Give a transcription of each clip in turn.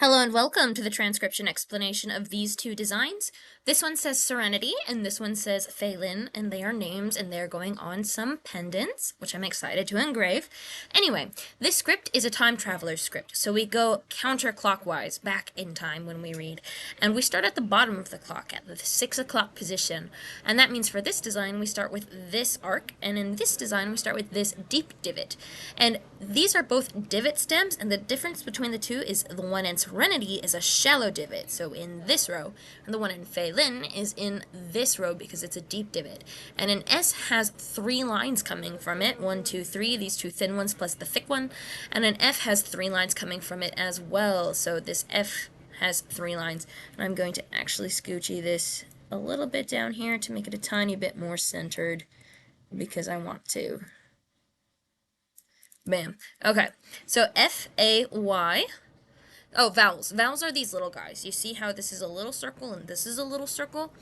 Hello and welcome to the transcription explanation of these two designs. This one says Serenity and this one says Faylin, and they are names and they're going on some pendants, which I'm excited to engrave. Anyway, this script is a time traveler script, so we go counterclockwise back in time when we read, and we start at the bottom of the clock at the 6 o'clock position, and that means for this design we start with this arc, and in this design we start with this deep divot, and these are both divot stems, and the difference between the two is the one in Serenity is a shallow divot, so in this row, and the one in Faylin is in this row because it's a deep divot. And an S has 3 lines coming from it, 1, 2, 3, these 2 thin ones plus the thick one, and an F has 3 lines coming from it as well, so this F has 3 lines. And I'm going to actually scoochy this a little bit down here to make it a tiny bit more centered because I want to. Bam. Okay, so F-A-Y. Oh, vowels. Vowels are these little guys. You see how this is a little circle and this is a little circle?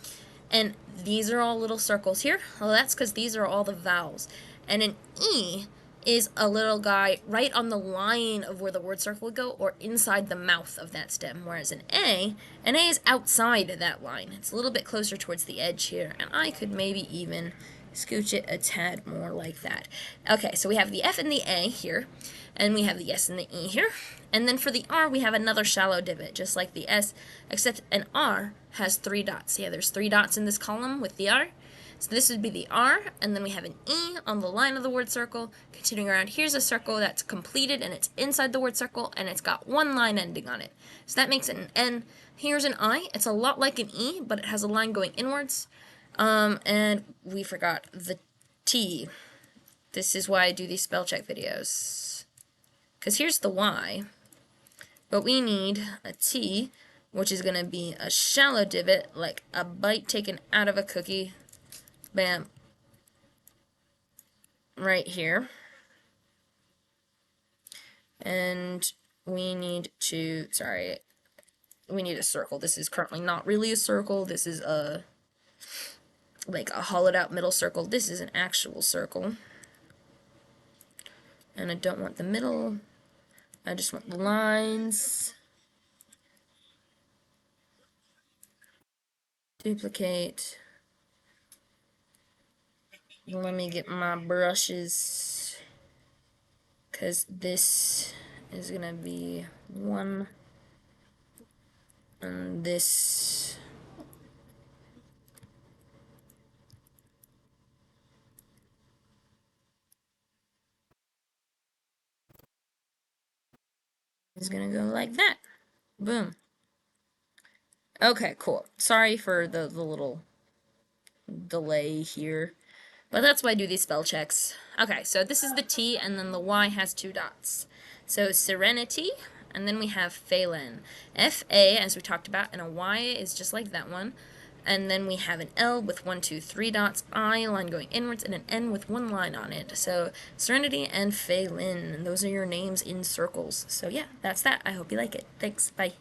And these are all little circles here. Well, that's because these are all the vowels. And an E is a little guy right on the line of where the word circle would go, or inside the mouth of that stem, whereas an A is outside of that line. It's a little bit closer towards the edge here, and I could maybe even scooch it a tad more like that. Okay, so we have the F and the A here, and we have the S and the E here. And then for the R, we have another shallow divot, just like the S, except an R has 3 dots. Yeah, there's 3 dots in this column with the R. So this would be the R, and then we have an E on the line of the word circle. Continuing around, here's a circle that's completed, and it's inside the word circle, and it's got 1 line ending on it. So that makes it an N. Here's an I. It's a lot like an E, but it has a line going inwards. And we forgot the T. This is why I do these spell check videos. Because here's the Y. But we need a T, which is going to be a shallow divot, like a bite taken out of a cookie. Bam. Right here. And we need to, we need a circle. This is currently not really a circle. This is like a hollowed out middle circle. This is an actual circle. And I don't want the middle. I just want the lines. Duplicate. Let me get my brushes, because this is going to be 1, and this is going to go like that. Boom. Okay, cool. Sorry for the little delay here, but that's why I do these spell checks. Okay, so this is the T, and then the Y has 2 dots. So Serenity, and then we have Faylin. F-A, as we talked about, and a Y is just like that one. And then we have an L with 1, 2, 3 dots, I, line going inwards, and an N with 1 line on it. So Serenity and Faylin, those are your names in circles. So yeah, that's that. I hope you like it. Thanks. Bye.